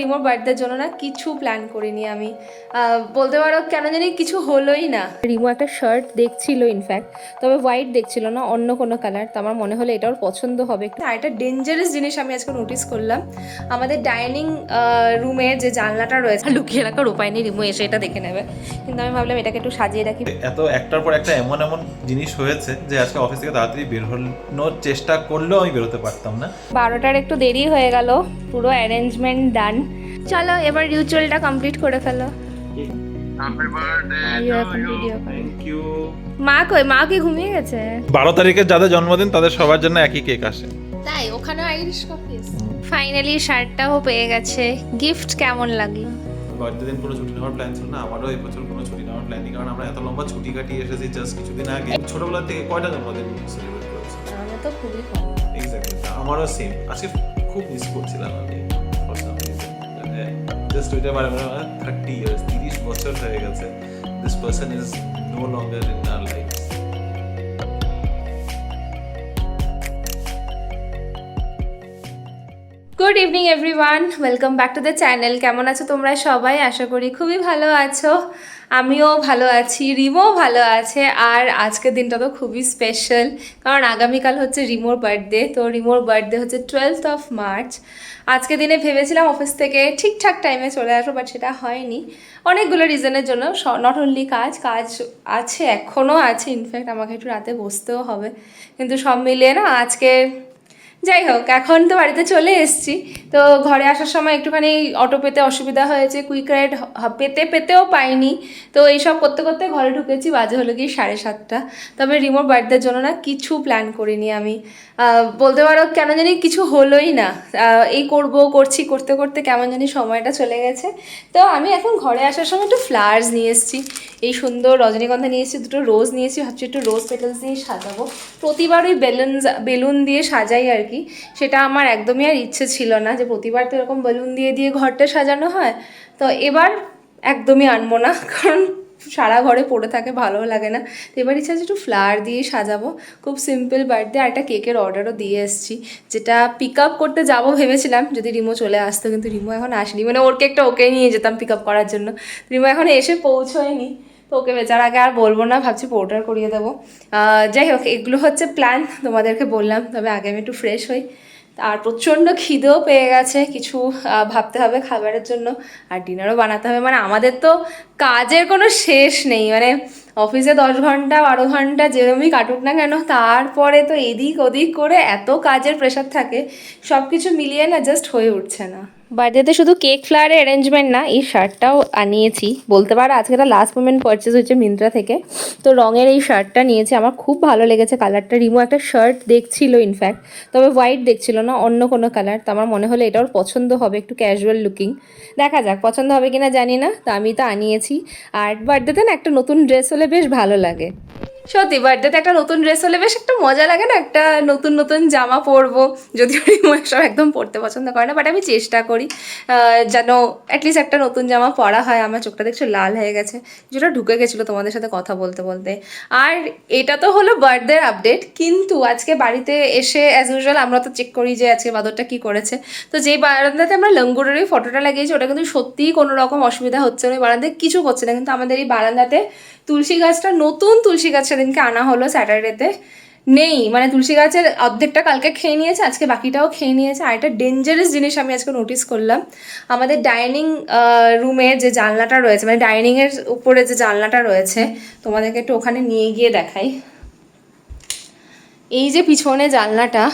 রিমোর বার্থডের জন্য না কিছু প্ল্যান করিনি আমি, বলতে পারো কেন জানি কিছু হলোই না। রিমো একটা শার্ট দেখছিল ইনফ্যাক্ট, তবে হোয়াইট দেখছিল না, অন্য কোনো কালার। তো আমার মনে হলো এটা ওর পছন্দ হবে। আর একটা ডেঞ্জারাস জিনিস আমি আজকে নোটিস করলাম, আমাদের ডাইনিং রুমে যে জানলাটা রয়েছে লুকিয়ে রাখার উপায় নেই, রিমো এসে এটা দেখে নেবে, কিন্তু আমি ভাবলাম এটাকে একটু সাজিয়ে রাখি। এত একটার পর একটা এমন এমন জিনিস হয়েছে যে আজকে অফিস থেকে তাড়াতাড়ি বের হনোর চেষ্টা করলেও আমি বেরোতে পারতাম না। 12টার একটু দেরি হয়ে গেল, পুরো অ্যারেঞ্জমেন্ট ডান। চলো এবার রিচুয়ালটা কমপ্লিট করে ফেলো। Thank you. মা কই? মা কি ঘুমিয়ে গেছে? 12 তারিখে যাদের জন্মদিন তাদের সবার জন্য একই কেক আসে। তাই ওখানে আইরিশ কফিস। ফাইনালি শার্টটাও পেয়ে গেছে। গিফট কেমন লাগলো? বার্থডে দিন কোনো ছুটি নেওয়ার প্ল্যান ছিল না, আমারও এই বছর কোনো ছুটি নেওয়ার প্ল্যান নেই, কারণ আমরা এত লম্বা ছুটি কাটিয়ে এসেছি জাস্ট কিছুদিন আগে। ছোটবেলা থেকে কয়টা জন্মদিন সেলিব্রেট করেছি? আমি তো খুবই কম। এক্স্যাক্টলি, আমারও সেম। আজকে খুব মিস করছিলাম আমি ফর সাম রিজন। জাস্ট ওইটা মানে 30 ইয়ার্স, 30 বছর হয়ে গেছে। This person is no longer in our life. Good evening everyone, welcome back to the channel. কেমন আছো তোমরা সবাই? আশা করি খুবই ভালো আছো। আমিও ভালো আছি, রিমোও ভালো আছে। আর আজকের দিনটা তো খুবই স্পেশাল, কারণ আগামীকাল হচ্ছে রিমোর বার্থডে। তো রিমোর বার্থডে হচ্ছে 12th অফ মার্চ। আজকে দিনে ভেবেছিলাম অফিস থেকে ঠিকঠাক টাইমে চলে আসবো, বাট সেটা হয়নি অনেকগুলো রিজনের জন্য। নট অনলি কাজ আছে, এখনও আছে। ইনফ্যাক্ট আমাকে একটু রাতে বসতেও হবে, কিন্তু সব মিলিয়ে না আজকে যাই হোক, এখন তো বাড়িতে চলে এসেছি। তো ঘরে আসার সময় একটুখানি অটো পেতে অসুবিধা হয়েছে, কুইক রাইড পেতেও পাইনি। তো এইসব করতে করতে ঘরে ঢুকেছি, বাজে হলো কি 7:30। তবে রিমোর বার্থডের জন্য না কিছু প্ল্যান করিনি আমি, বলতে পারো কেন জানি কিছু হলোই না। এই করতে করতে কেমন জানি সময়টা চলে গেছে। তো আমি এখন ঘরে আসার সময় একটু ফ্লাওয়ার্স নিয়ে এসেছি, এই সুন্দর রজনীগন্ধা নিয়ে এসেছি, দুটো রোজ নিয়েছি, ভাবছি একটু রোজ পেটালস দিয়ে সাজাবো। প্রতিবার ওই বেলুন দিয়ে সাজাই আর কি, সেটা আমার একদমই আর ইচ্ছে ছিল না যে প্রতিবার তো এরকম বেলুন দিয়ে দিয়ে ঘরটা সাজানো হয়। তো এবার একদমই আনবো না, কারণ সারা ঘরে পড়ে থাকে, ভালো লাগে না। তো এবার ইচ্ছা আছে একটু ফ্লাওয়ার দিয়ে সাজাবো। খুব সিম্পল বার্থডে। আর একটা কেকের অর্ডারও দিয়ে এসেছি, যেটা পিক আপ করতে যাবো ভেবেছিলাম যদি রিমো চলে আসতো, কিন্তু রিমো এখন আসেনি। মানে ওর কেকটা ওকে নিয়ে যেতাম পিক আপ করার জন্য, রিমো এখন এসে পৌঁছয়নি। তো ওকে বেচার আগে আর বলবো না, ভাবছি পোর্টার করিয়ে দেবো। যাই হোক, এগুলো হচ্ছে প্ল্যান, তোমাদেরকে বললাম। তবে আগে আমি একটু ফ্রেশ হই। আর প্রচণ্ড খিদেও পেয়ে গেছে, কিছু ভাবতে হবে খাবারের জন্য, আর ডিনারও বানাতে হবে। মানে আমাদের তো কাজের কোনো শেষ নেই, মানে অফিসে 10 ঘন্টা 12 ঘন্টা যেরমই কাটুক না কেন, তারপরে তো এদিক ওদিক করে এত কাজের প্রেশার থাকে, সব কিছু মিলিয়ে না জাস্ট হয়ে উঠছে না। বার্থডেতে শুধু কেক ফ্লাওয়ারের অ্যারেঞ্জমেন্ট না, এই শার্টটাও আনিয়েছি। বলতে পারো আজকে একটা লাস্ট মোমেন্ট পারচেস হয়েছে মিন্ত্রা থেকে। তো রঙের এই শার্টটা নিয়েছি, আমার খুব ভালো লেগেছে কালারটা। রিমো একটা শার্ট দেখছিল ইনফ্যাক্ট, তবে হোয়াইট দেখছিল না, অন্য কোনো কালার। তো আমার মনে হলো এটা ওর পছন্দ হবে, একটু ক্যাজুয়াল লুকিং। দেখা যাক পছন্দ হবে কিনা জানি না। তো আমি তো আনিয়েছি। আর বার্থডেতে না একটা নতুন ড্রেস হলে বেশ ভালো লাগে। সত্যি বার্থডেতে একটা নতুন ড্রেস হলে বেশ একটা মজা লাগে না, একটা নতুন নতুন জামা পরবো। যদিও রিমো সব একদম পরতে পছন্দ করে না, বাট আমি চেষ্টা করি যেন অ্যাটলিস্ট একটা নতুন জামা পরা হয়। আমার চোখটা দেখছো লাল হয়ে গেছে, যেটা ঢুকে গেছিলো তোমাদের সাথে কথা বলতে বলতে। আর এটা তো হলো বার্থডের আপডেট, কিন্তু আজকে বাড়িতে এসে অ্যাজ ইউজুয়াল আমরা তো চেক করি যে আজকে বাদরটা কী করেছে। তো যেই বারান্দাতে আমরা লঙ্গুরেরই ফটোটা লাগিয়েছি, ওটা কিন্তু সত্যিই কোনো রকম অসুবিধা হচ্ছে না, ওই বারান্দায় কিছু করছে না। কিন্তু আমাদের এই বারান্দাতে তুলসী গাছটা, নতুন তুলসী গাছ সেদিনকে আনা হলো স্যাটারডেতে, নেই। মানে তুলসী গাছের অর্ধেকটা কালকে খেয়ে নিয়েছে, আজকে বাকিটাও খেয়ে নিয়েছে। আর একটা ডেঞ্জারাস জিনিস আমি আজকে নোটিস করলাম, আমাদের ডাইনিং রুমে যে জানলাটা রয়েছে, মানে ডাইনিংয়ের উপরে যে জানলাটা রয়েছে, তোমাদেরকে একটু ওখানে নিয়ে গিয়ে দেখাই। এই যে পিছনে জানলাটা,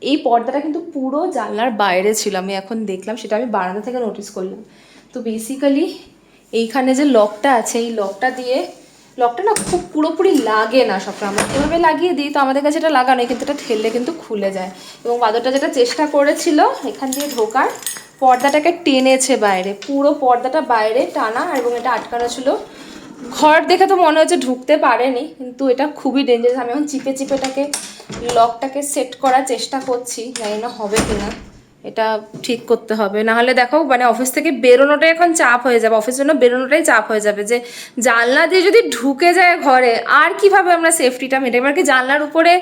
এই পর্দাটা কিন্তু পুরো জানলার বাইরে ছিল, আমি এখন দেখলাম, সেটা আমি বারান্দা থেকে নোটিস করলাম। তো বেসিক্যালি এইখানে যে লকটা আছে, এই লকটা না খুব পুরোপুরি লাগে না সবসময়। আমরা এভাবে লাগিয়ে দিই, তো আমাদের কাছে এটা লাগানো, কিন্তু এটা ঠেললে কিন্তু খুলে যায়। এবং বাদরটা যেটা চেষ্টা করেছিল এখান দিয়ে ঢোকার, পর্দাটাকে টেনেছে বাইরে, পুরো পর্দাটা বাইরে টানা, এবং এটা আটকানো ছিল। ঘর দেখে তো মনে হচ্ছে ঢুকতে পারেনি, কিন্তু এটা খুবই ডেঞ্জারাস। আমি এখন চিপে চিপে লকটাকে সেট করার চেষ্টা করছি, জানি না হবে কিনা। এটা ঠিক করতে হবে, না হলে দেখো মানে অফিস থেকে বেরোনোটাই এখন চাপ হয়ে যাবে, অফিসের জন্য বেরোনোটাই চাপ হয়ে যাবে, যে জানলা দিয়ে যদি ঢুকে যায় ঘরে আর কিভাবে আমরা সেফটিটা মেটাই। এবার কি জানলার উপরে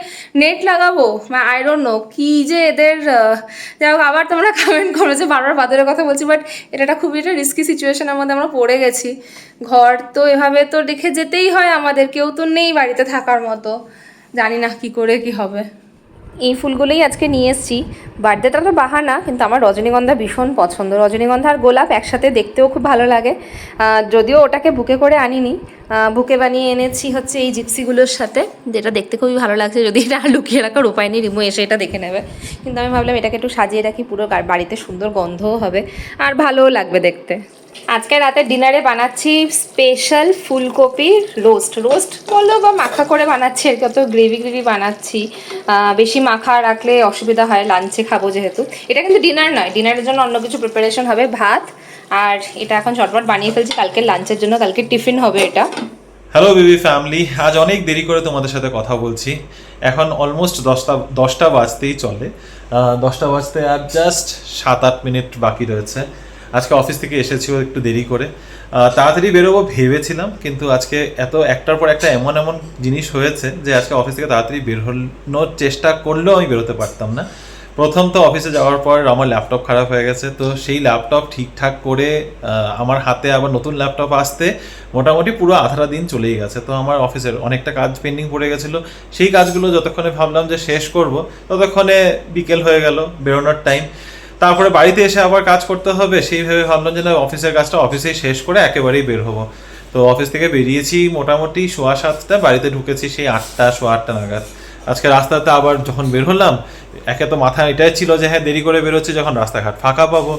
নেট লাগাবো, আই ডোন্ট নো কি যে এদের যাই হোক। আবার তোমরা কমেন্ট করো যে বারবার বাদরের কথা বলছি, বাট এটা একটা খুবই একটা রিস্কি সিচুয়েশনের মধ্যে আমরা পড়ে গেছি। ঘর তো এভাবে তো রেখে যেতেই হয় আমাদের, কেউ তো নেই বাড়িতে থাকার মতো, জানি না কি করে কি হবে। এই ফুলগুলোই আজকে নিয়ে এসেছি, বার্থডেটা তো বাহানা, কিন্তু আমার রজনীগন্ধা ভীষণ পছন্দ। রজনীগন্ধা আর গোলাপ একসাথে দেখতেও খুব ভালো লাগে, যদিও ওটাকে বুকে করে আনিনি, বুকে বানিয়ে এনেছি হচ্ছে এই জিপসিগুলোর সাথে, যেটা দেখতে খুবই ভালো লাগছে। যদি এটা আর লুকিয়ে রাখার উপায় নেই, রিমু এসে এটা দেখে নেবে, কিন্তু আমি ভাবলাম এটাকে একটু সাজিয়ে রাখি, পুরো বাড়িতে সুন্দর গন্ধও হবে আর ভালোও লাগবে দেখতে। আজকে রাতে ডিনারে বানাচ্ছি স্পেশাল ফুলকপির রোস্ট বলো বা মাখা করে বানাচ্ছি আর কি, অত গ্রেভি বানাচ্ছি। বেশি মাখা রাখলে অসুবিধা হয়, লাঞ্চে খাবো যেহেতু। এটা কিন্তু ডিনার নয়, ডিনারের জন্য অন্য কিছু প্রিপারেশন হবে, ভাত। আর এটা এখন ঝটপট বানিয়ে ফেলছি, কালকে লাঞ্চের জন্য, কালকে টিফিন হবে এটা। হ্যালো বিবি ফ্যামিলি, আজ অনেক দেরি করে তোমাদের সাথে কথা বলছি। এখন অলমোস্ট 10টা বাজতেই চলে, 10টা বাজতে আর জাস্ট 7-8 মিনিট বাকি রয়েছে। আজকে অফিস থেকে এসেছিও একটু দেরি করে, তাড়াতাড়ি বেরোবো ভেবেছিলাম, কিন্তু আজকে একটার পর একটা এমন জিনিস হয়েছে যে আজকে অফিস থেকে তাড়াতাড়ি বেরোনোর চেষ্টা করলেও আমি বেরোতে পারতাম না। প্রথম তো অফিসে যাওয়ার পর আমার ল্যাপটপ খারাপ হয়ে গেছে, তো সেই ল্যাপটপ ঠিকঠাক করে আমার হাতে আবার নতুন ল্যাপটপ আসতে মোটামুটি পুরো আধাটা দিন চলেই গেছে। তো আমার অফিসের অনেকটা কাজ পেন্ডিং পড়ে গেছিলো, সেই কাজগুলো যতক্ষণে ভাবলাম যে শেষ করব ততক্ষণে বিকেল হয়ে গেল, বেরোনোর টাইম। তারপরে বাড়িতে এসে আবার কাজ করতে হবে, সেইভাবে ভাবলাম যে না, অফিসের কাজটা অফিসেই শেষ করে একেবারেই বের হবো। তো অফিস থেকে বেরিয়েছি মোটামুটি 7:15, বাড়িতে ঢুকেছি সেই 8টা 8:15 নাগাদ। আজকে রাস্তাতে আবার যখন বের হলাম, একে তো মাথা এটাই ছিল যে হ্যাঁ দেরি করে বেরোচ্ছি, যখন রাস্তাঘাট ফাঁকা পাবো,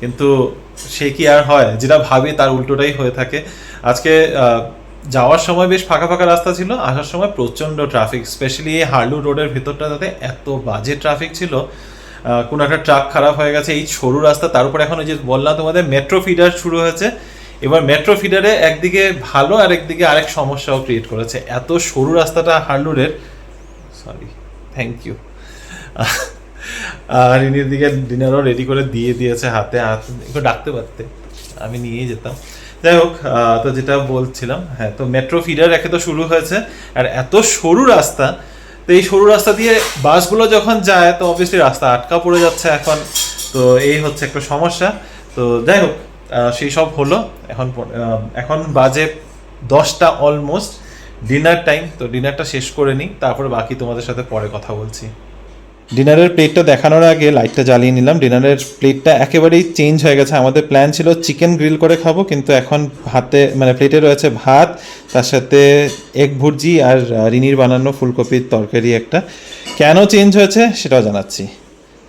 কিন্তু সে কি আর হয়, যেটা ভাবি তার উল্টোটাই হয়ে থাকে। আজকে যাওয়ার সময় বেশ ফাঁকা ফাঁকা রাস্তা ছিল, আসার সময় প্রচণ্ড ট্রাফিক, স্পেশালি এই হার্লু রোডের ভেতরটাতে এত বাজে ট্রাফিক ছিল। কোনো একটা ট্রাক খারাপ হয়ে গেছে, এই সরু রাস্তা, তার উপর এখন ওই যে বললাম তোমাদের মেট্রো ফিডার শুরু হয়েছে। এবার মেট্রো ফিডারে একদিকে ভালো আর একদিকে আরেক সমস্যাও ক্রিয়েট করেছে, এত সরু রাস্তাটা হার্লুরের। Sorry, thank you. আর ইনির দিকে ডিনারও রেডি করে দিয়ে দিয়েছে হাতে, একটু ডাকতে পারতে আমি নিয়েই যেতাম। যাই হোক, তো যেটা বলছিলাম, হ্যাঁ, তো মেট্রো ফিডার একে তো শুরু হয়েছে, আর এত সরু রাস্তা, তো এই সরু রাস্তা দিয়ে বাসগুলো যখন যায় তো অবভিয়াসলি রাস্তা আটকা পড়ে যাচ্ছে এখন, তো এই হচ্ছে একটা সমস্যা। তো যাই হোক, সেই সব হলো। এখন বাজে 10টা অলমোস্ট, ডিনার টাইম। তো ডিনারটা শেষ করে নিই, তারপরে বাকি তোমাদের সাথে পরে কথা বলছি। ডিনারের প্লেটটা দেখানোর আগে লাইটটা জ্বালিয়ে নিলাম। ডিনারের প্লেটটা একেবারেই চেঞ্জ হয়ে গেছে। আমাদের প্ল্যান ছিল চিকেন গ্রিল করে খাবো, কিন্তু এখন প্লেটে রয়েছে ভাত, তার সাথে এগ ভুর্জি আর রিনির বানানো ফুলকপির তরকারি একটা। কেন চেঞ্জ হয়েছে সেটাও জানাচ্ছি।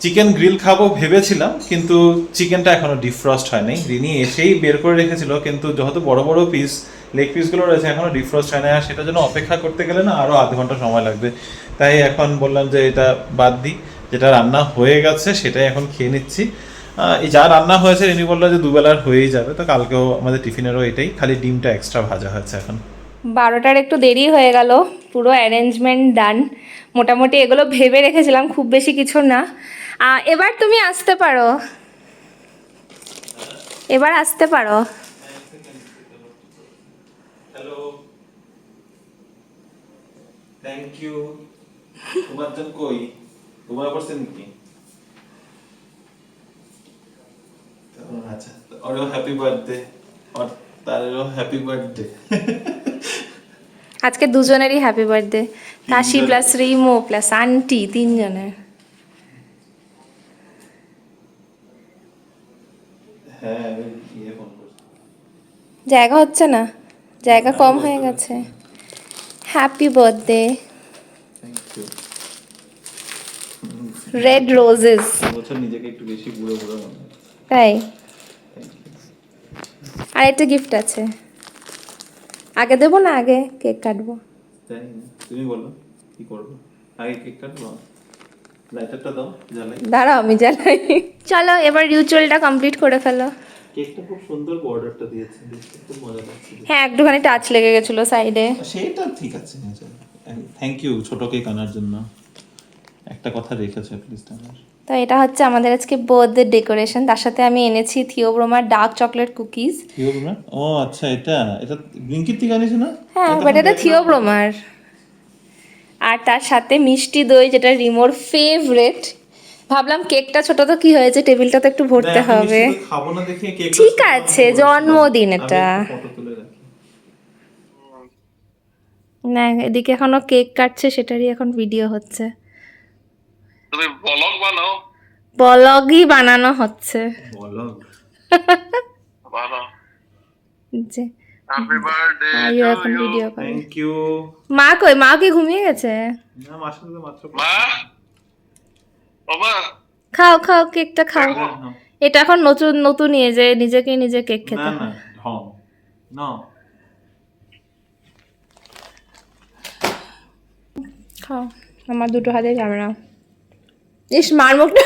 চিকেন গ্রিল খাবো ভেবেছিলাম, কিন্তু চিকেনটা এখনো ডিফ্রস্ট হয়নি। রিনি এসেই বের করে রেখেছিল, কিন্তু যেহেতু বড় বড় পিস লেগ পিসগুলো রয়েছে এখনো ডিফ্রস্ট হয় না, আর সেটার জন্য অপেক্ষা করতে গেলে না আরও আধ ঘন্টা সময় লাগবে। তাই এখন বললাম যে এটা বাদ দিই, যেটা রান্না হয়ে গেছে সেটাই এখন খেয়ে নিচ্ছি। এই যা রান্না হয়েছে রিনি বললো যে দুবেলার হয়েই যাবে, তো কালকেও আমাদের টিফিনেরও এটাই, খালি ডিমটা এক্সট্রা ভাজা হয়েছে এখন। 12টার একটু দেরি হয়ে গেল, পুরো অ্যারেঞ্জমেন্ট ডান মোটামুটি। এগুলো ভেবে রেখেছিলাম, খুব বেশি কিছু না। এবার তুমি আসতে পারো, এবার আসতে পারো। Hello, thank you. তোমার জন কই, তোমার পারছেন কি? আচ্ছা, ওরও হ্যাপি বার্থডে, আর তারও হ্যাপি বার্থডে। আজকে দুজনেরই happy birthday, Tashi plus Rimo plus aunty, তিনজনের। হ্যাঁ, আমি গিয়ে ফোন করছি। জায়গা হচ্ছে না, জায়গা কম হয়ে গেছে। Happy birthday. Thank you. Red roses. বছর নিজেকে একটু বেশি বুড়ো বুড়ো মনে হয়। তাই? আর একটা গিফট আছে, আগে দেবো না আগে কেক কাটবো? তাই তুমি বলো কি করবো, আগে কেক কাটবো? লাইটারটা দাও, জ্বালাই। দাঁড়াও আমি জ্বালাই। চলো এবার রিচুয়ালটা কমপ্লিট করে ফেলো। কেকটা খুব সুন্দর বর্ডারটা দিয়েছে, দেখতে খুব মজা লাগছে। হ্যাঁ, একটুখানি টাচ লেগে গেছিল সাইডে। সেটা ঠিক আছে, থ্যাংক ইউ ছোট কেক আনার জন্য। একটা কথা রেখেছে প্লিজ আমার। তো এটা হচ্ছে আমাদের আজকে বার্থডে ডেকোরেশন, তার সাথে আমি এনেছি থিওব্রোমার ডার্ক চকলেট কুকিজ। থিওব্রোমা, ও আচ্ছা, এটা ব্লিঙ্কিট থেকে আনিস না? হ্যাঁ বাট এটা থিওব্রোমার। আর তার সাথে মিষ্টি দই, যেটা রিমোর ফেভারেট। ভাবলাম কেকটা ছোট তো কি হয়েছে, টেবিলটা তো একটু ভরতে হবে। খাবো না দেখে কেক। ঠিক আছে, জন্মদিন এটা। ফটো তুলে রাখি। না এদিকে এখনো কেক কাটছে, সেটারই এখন ভিডিও হচ্ছে। তুমি ব্লগ বানাও? ব্লগই বানানো হচ্ছে। ব্লগ বানাও। যে হ্যাপি বার্থডে আইও টু এখন ইউ। ভিডিও করে। Thank you. মা কই? মা কি ঘুমিয়ে গেছে? না, মার সাথে তো মাত্র মা, ও মা, খাও খাও, কেকটা খাও। হ্যাঁ। এটা এখন নতুন নতুন নিয়ে যে নিজেকে নিজে কেক না খেতে না হয়। ঢং না। খাও, আমার দুটো হাতে যাবে না। ইস মার মুখটা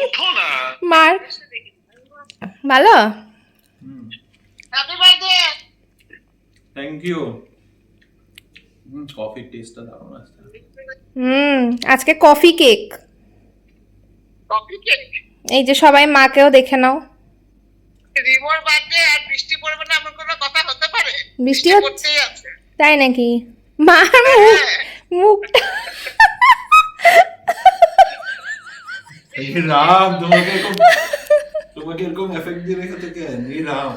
উঠো না। মার ভালো। Happy birthday. Thank you. কফির টেস্টটা দারুণ আসছে। আজকে কফি কেক। Coffee cake. এই যে সবাই মাকেও দেখে নাও। রিমোর বার্থডে আর বৃষ্টি পড়বে না এমন কোনো কথা হতে পারে? বৃষ্টি পড়তেই আছে। তাই নাকি? মার মুখটা এই রাম, তোমাকে এরকম এফেক্ট দিয়ে রেখে থেকে এই রাম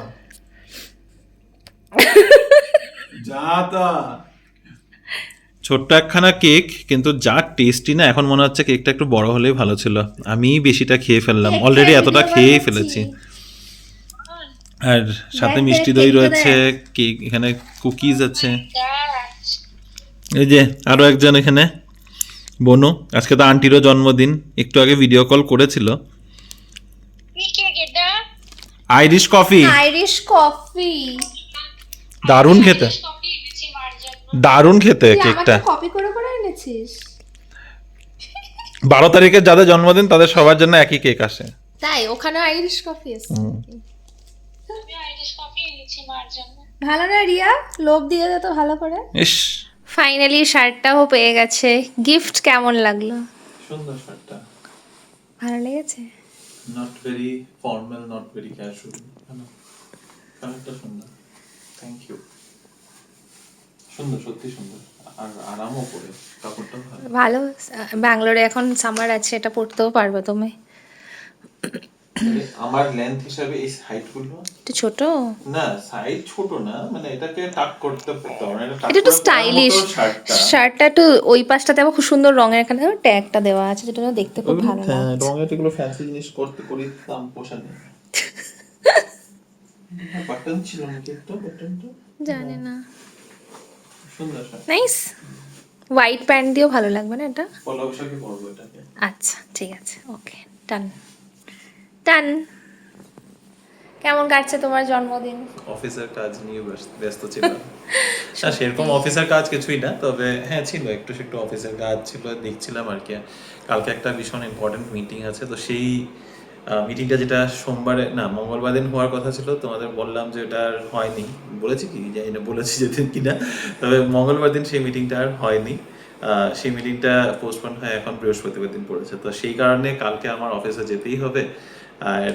যাতা। ছোট্ট একখানা কেক, কিন্তু যা টেস্টি না। এখন মনে হচ্ছে কেকটা একটু বড় হলেই ভালো ছিল। আমি বেশিটা খেয়ে ফেললাম, অলরেডি এতটা খেয়েই ফেলেছি। আর সাথে মিষ্টি দই রয়েছে, কেক, এখানে কুকিজ আছে। এই যে আরো একজন এখানে বনু, আজকে তো আন্টিরও জন্মদিন, একটু আগে ভিডিও কল করেছিল। কি কেক এটা? Irish coffee, Irish coffee. দারুণ খেতে, কফি এনেছি মার জন্য। দারুণ খেতে কেকটা। কপি করে করে এনেছিস? 12 তারিখে যাদের জন্মদিন তাদের সবার জন্য একই কেক আসে। তাই ওখানে আইরিশ কফি আছে? আমি আইরিশ কফি এনেছি মার জন্য। ভালো না রিয়া? লোভ দিয়ে দে তো ভালো করে। ইস, ফাইনালি শার্টটাও পেয়ে গেছে। গিফট কেমন লাগলো? সুন্দর শার্টটা, ভালো লেগেছে? Not very formal, not very casual, কালারটা সুন্দর। Thank you. সুন্দর, সত্যি সুন্দর, আর আরামও পরে, কাপড়টা ভালো। ভালো। ব্যাঙ্গালোরে এখন সামার আছে, এটা পড়তেও পারবে তুমি। আমার লেন্থ হিসাবে এই হাইট গুলো একটু ছোট। না, সাইজ ছোট না, মানে এটাকে টাক করতে পারতো না, এটা একটু স্টাইলিশ। শার্টটা একটু ওই পাশটাতে আবার খুব সুন্দর রঙের, এখানে ট্যাগটা দেওয়া আছে, যেটা দেখতে খুব ভালো লাগছে। রঙের এগুলো ফ্যান্সি জিনিস করি দাম পোষায়। বাটন ছিল নাকি একটা, বাটনটা জানি না। সুন্দর শার্ট। নাইস। হোয়াইট প্যান্ট দিয়েও ভালো লাগবে না এটা? পলা বৈশাখে পরবো এটাকে। আচ্ছা ঠিক আছে, ওকে ডান ডান। কেমন কাটছে তোমার জন্মদিন? অফিসের কাজ নিয়ে ব্যস্ত ছিলাম। না সেরকম অফিসের কাজ কিছুই না, তবে হ্যাঁ ছিল একটু অফিসের কাজ ছিল, দেখছিলাম আর কি। কালকে একটা ভীষণ ইম্পর্টেন্ট মিটিং আছে, তো সেই মিটিংটা, যেটা সোমবারে না মঙ্গলবার দিন হওয়ার কথা ছিল, তোমাদের বললাম যে এটা আর হয়নি। বলেছি কি জানি না, বলেছি যেদিন কিনা, তবে মঙ্গলবার দিন সেই মিটিংটা আর হয়নি। সেই মিটিংটা পোস্টপোন হয়ে এখন বৃহস্পতিবার দিন পড়েছে, তো সেই কারণে কালকে আমার অফিসে যেতেই হবে। আর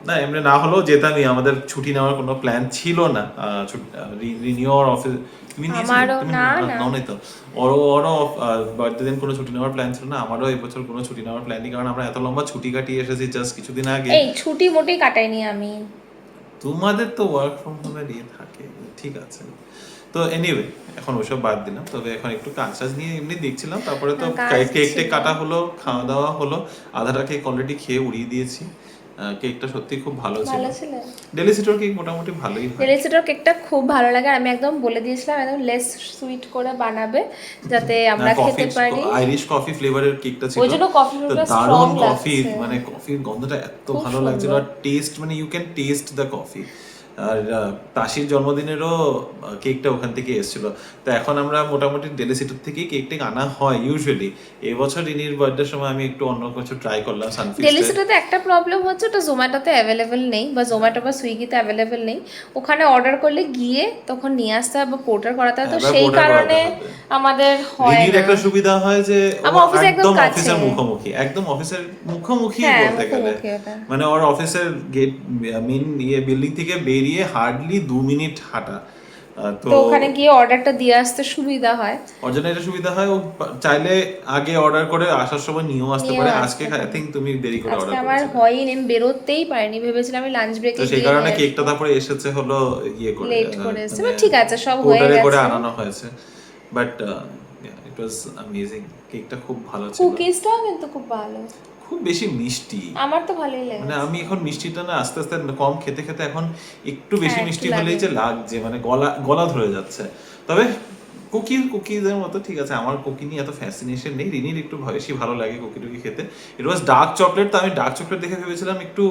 না এমনি না হলেও যেতামই, আমাদের ছুটি নেওয়ার কোনো প্ল্যান ছিল না। রিনিউয়ার অফিস তুমি নাও তো, ওরও বার্থডে দিন কোনো ছুটি নেওয়ার প্ল্যান ছিল না, আমারও এবছর কোনো ছুটি নেওয়ার প্ল্যান নেই, কারণ আমরা এত লম্বা ছুটি কাটিয়ে এসেছি জাস্ট কিছুদিন আগে। এই ছুটি মোটেই কাটাইনি আমি। তোমাদের তো ওয়ার্ক ফ্রম হোমের ইয়ে থাকে, ঠিক আছে। তো এনিওয়ে এখন ওইসব বাদ দিলাম, তবে এখন একটু কাজ নিয়ে এমনি দেখছিলাম। তারপরে তো কেক কাটা হলো, খাওয়া দাওয়া হলো, আধাটা কেক অলরেডি খেয়ে উড়িয়ে দিয়েছি। কেকটা সত্যি খুব ভালো ছিল। ডেলিসিটোর কেক মোটামুটি ভালোই হয়। ডেলিসিটোর কেকটা খুব ভালো লাগে, আর আমি একদম বলে দিয়েছিলাম একদম লেস সুইট করে বানাবে, যাতে আমরা খেতে পারি। আইরিশ কফি ফ্লেভারের কেকটা ছিল, ওইজন্য কফি ফ্লেভারটা স্ট্রং দারুণ লাগছে। কফি, মানে কফির গন্ধটা এত ভালো লাগছিল, আর টেস্ট, মানে you can taste the coffee. আর তাসির জন্মদিনেরও কেকটা ওখান থেকে এসেছিল। তো এখন আমরা মোটামুটি ডেলি সিটির থেকেই কেক টেক আনা হয় ইউজুয়ালি। এবছর রিনির বার্থডের সময় আমি একটু অন্য কিছু ট্রাই করলাম সানফিস্টে। ডেলিসিটাতে একটা প্রবলেম হচ্ছে, ওটা জোম্যাটোতে অ্যাভেলেবেল নেই, বা জোম্যাটো বা সুইগিতে অ্যাভেলেবেল নেই। ওখানে অর্ডার করলে গিয়ে তখন নিয়ে আসতে হয় বা পোর্টার করাতে হয়, তো হ্যাঁ, বা সেই porter করাতে কারণে হবে। আমাদের হয় রিনির না। একটা সুবিধা হয় যে আমার ও অফিসে একদম একদম কাছে। অফিসের মুখোমুখি, একদম অফিসের মুখোমুখি হ্যাঁ, বলতে গেলে। মুখোমুখি ওটা। মানে ওর অফিসের গেট মেন বিল্ডিং থেকে বেরিয়ে হার্ডলি 2 মিনিট হাঁটা। তো তো ওখানে গিয়ে অর্ডারটা দিয়ে আসতে সুবিধা হয়। ওর জন্য এটা সুবিধা হয়, ও চাইলে আগে অর্ডার করে আসার সময় নিয়েও আসতে নিয়েও পারে। আসতে আজকে পারে। আই থিঙ্ক তুমি দেরি করে আজকে অর্ডার আমার করেছিলে। হয়নি, আমি বেরোতেই পারিনি, ভেবেছিলাম আমি লাঞ্চ তো ব্রেকে সেই গিয়ে কারণে কেকটা তারপরে এসেছে হলো ইয়ে করে, লেট করে এসেছে, বাট ঠিক আছে, সব হয়ে পোর্টারে করে গেছে। আনানো হয়েছে। বাট ইট ওয়াজ অ্যামেজিং, কেকটা খুব ভালো ছিল, কুকিজটাও কিন্তু খুব ভালো, খুব বেশি মিষ্টি। আমার তো ভালোই মানে লেগেছে। আমি এখন মিষ্টিটা না আস্তে আস্তে কম খেতে খেতে এখন একটু বেশি হ্যাঁ, একটু মিষ্টি লাগে। হলেই যে লাগছে, মানে গলা গলা ধরে যাচ্ছে। তবে কুকিজের মতো ঠিক আছে, আমার কুকি নিয়ে এত ফ্যাসিনেশন নেই। রিনির একটু বেশি ভালো লাগে কুকি টুকি খেতে। ইট ওয়াজ ডার্ক চকলেট, তো আমি ডার্ক চকলেট দেখে ভেবেছিলাম একটু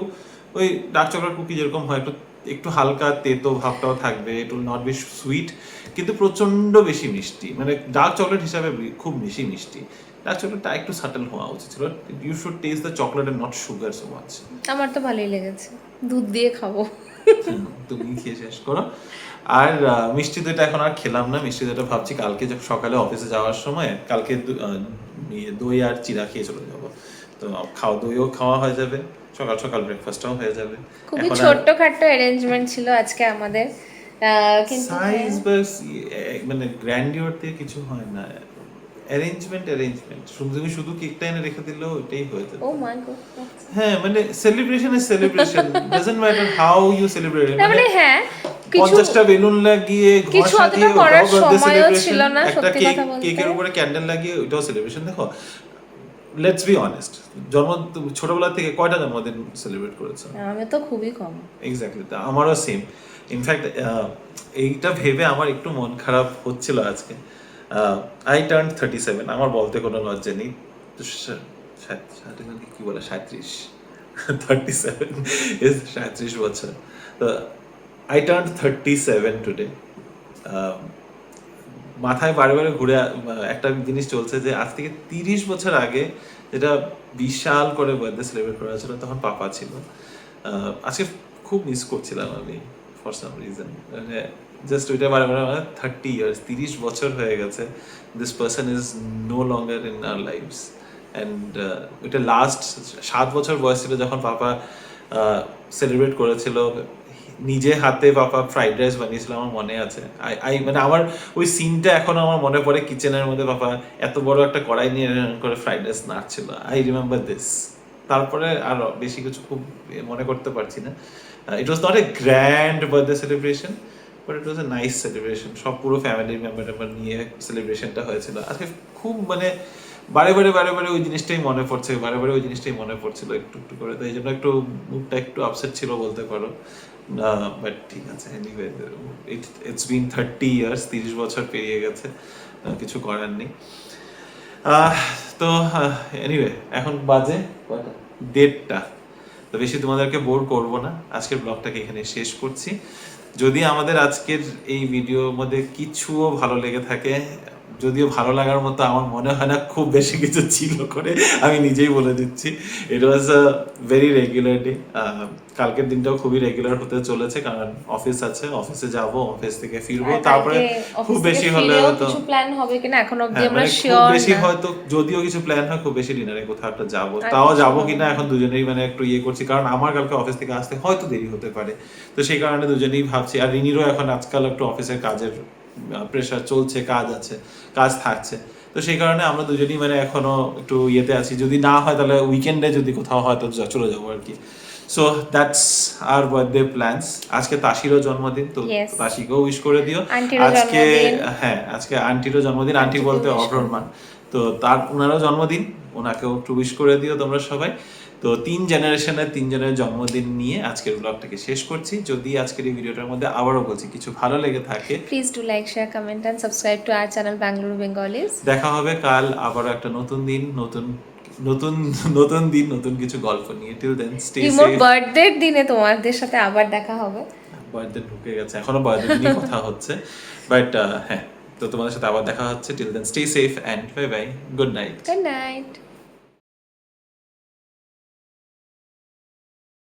ওই ডার্ক চকলেট কুকি যেরকম হয় একটু একটু হালকা তেতো ভাবটাও থাকবে, একটু নট বেশ সুইট, কিন্তু প্রচন্ড বেশি মিষ্টি। মানে ডার্ক চকলেট হিসাবে খুব বেশি মিষ্টি। ডার্ক চকলেটটা একটু সাটেল হওয়া উচিত ছিল। You should taste the chocolate and not sugar so much. আমার তো ভালোই লেগেছে, দুধ দিয়ে খাবো। তুমি খেয়ে শেষ করো। আর মিষ্টি দইটা এখন আর খেলাম না। মিষ্টি দইটা ভাবছি কালকে সকালে অফিসে যাওয়ার সময় কালকে দই আর চিরা খেয়ে চলে যাবো। তো দইও খাওয়া হয়ে যাবে, সকাল সকাল ব্রেকফাস্টটাও হয়ে যাবে। খুবই ছোট্টখাট্টো অ্যারেঞ্জমেন্ট ছিল আজকে আমাদের, কিন্তু সাইজ বাস মানে গ্র্যান্ডিওর থেকে কিছু হয় না। অ্যারেঞ্জমেন্ট তুমি শুধু কেকটা এনে রেখে দিলেও ওইটাই হয়ে যাবে। Oh my god. হ্যাঁ, মানে celebration is celebration, doesn't matter how you celebrate. মানে হ্যাঁ, কিছু 50টা বেলুন লাগিয়ে ঘর কিছু সাজিয়ে অতটা করার ওটাও বার্থডে সময়ও সেলিব্রেশন, ছিল না, একটা সত্যি কথা বলতে। কেকের উপরে ক্যান্ডেল লাগিয়ে ওটাও সেলিব্রেশন। দেখো, লেটস বি অনেস্ট, ছোটবেলা থেকে কয়টা জন্মদিন সেলিব্রেট করেছো? আমি তো খুবই কম। এক্স্যাক্টলি, তা আমারও সেম। ইনফ্যাক্ট এইটা ভেবে আমার একটু মন খারাপ হচ্ছিল আজকে। আই টার্ন 37, আমার বলতে কোনো লজ্জা নেই। কি বলে 37, 37 ইজ 37 বছর। তো আই টার্ন 37 টুডে। মাথায় বারে বারে ঘুরে একটা জিনিস চলছে যে আজ থেকে 30 বছর আগে যেটা বিশাল করে বার্থডে সেলিব্রেট করা ছিল, তখন পাপা ছিল। আজকে খুব মিস করছিলাম আমি ফর সাম রিজন। মানে জাস্ট ওইটা বারে বারে 30 ইয়ার্স, 30 বছর হয়ে গেছে। This person is no longer in our lives. And ওইটা লাস্ট 7 বছর বয়স ছিল যখন পাপা সেলিব্রেট করেছিল। নিজে হাতে পাপা ফ্রাইড রাইস বানিয়েছিল, আমার মনে আছে। মানে আমার ওই সিনটা এখন আমার মনে পড়ে, কিচেনের মধ্যে পাপা এত বড় একটা কড়াই নিয়ে করে ফ্রাইড রাইস নাড়ছিল। I remember this. তারপরে আর বেশি কিছু খুব মনে করতে পারছি না। It was not a grand birthday celebration, but it was a nice celebration. সব পুরো ফ্যামিলি মেম্বার নিয়ে সেলিব্রেশনটা হয়েছিল আজকে। খুব মানে বারে বারে ওই জিনিসটাই মনে পড়ছে, বারে বারে ওই জিনিসটাই মনে পড়ছিল একটু একটু করে। তো এই জন্য একটু মুডটা একটু আপসেট ছিল বলতে পারো। বাট ঠিক আছে, এনিওয়ে ইটস বিন 30 ইয়ার্স, 30 বছর পেরিয়ে গেছে, কিছু করার নেই। তো এনিওয়ে এখন বাজে 1:30। তো বেশি তোমাদেরকে বোর করব না, আজকের ব্লগটাকে এখানে শেষ করছি। যদি আমাদের আজকের এই ভিডিওর মধ্যে কিছুও ভালো লেগে থাকে, যদিও ভালো লাগার মতো আমার মনে হয় না খুব বেশি কিছু ছিল করে, আমি নিজেই বলে দিচ্ছি। ইট ওয়াজ আ ভেরি রেগুলার ডে। কালকের দিনটাও খুবই রেগুলার হতে চলেছে, কারণ অফিস আছে, অফিসে যাব, অফিস থেকে ফিরবো, তারপরে খুব বেশি হলে হয়তো কিছু প্ল্যান হবে কিনা এখন অবধি হ্যাঁ, আমরা মানে খুব শিওর বেশি না। হয়তো যদিও কিছু প্ল্যান হয়, খুব বেশি ডিনারে কোথাও একটা যাবো। তাও যাবো কিনা এখন দুজনেই মানে একটু ইয়ে করছি, কারণ আমার কালকে অফিস থেকে আসতে হয়তো দেরি হতে পারে। তো সেই কারণে দুজনেই ভাবছি। আর রিনিরও এখন আজকাল একটু অফিসের কাজের প্রেশার চলছে, কাজ থাকছে। তো সেই কারণে আমরা দুজনেই মানে এখনো একটু ইয়েতে আছি। যদি না হয় তাহলে উইকেন্ডে যদি কোথাও হয় তো চলে যাবো আর কি। So that's our birthday plans. আজকে তাসিরও জন্মদিন, তো Yes. তাসিকেও উইশ করে দিও। আন্টিরও আজকে জন্মদিন। হ্যাঁ, আজকে আন্টিরও জন্মদিন। আন্টি আন্টিকেও বলতে wish অভ্রর মা। তো ওনারও জন্মদিন, ওনাকেও একটু উইশ করে দিও তোমরা সবাই। তো 3 জেনারেশনের 3 জনের জন্মদিন নিয়ে আজকের ব্লগটাকে শেষ করছি। যদি আজকের এই ভিডিওটার মধ্যে আবারও বলছি কিছু ভালো লেগে থাকে, please do like, share, comment and subscribe to our channel Bengaluru Bengalis. দেখা হবে কাল আবারও একটা নতুন দিন, নতুন দিন, নতুন কিছু গল্প নিয়ে। Till then stay remote safe. বার্থডের দিনে তোমাদের সাথে আবার দেখা হবে। বাড়িতে ঢুকে গেছে, এখনো বাড়িতে নিয়ে কথা হচ্ছে, বাট হ্যাঁ, তো তোমাদের সাথে আবার দেখা হচ্ছে। Till then stay safe and bye bye, good night. Good night.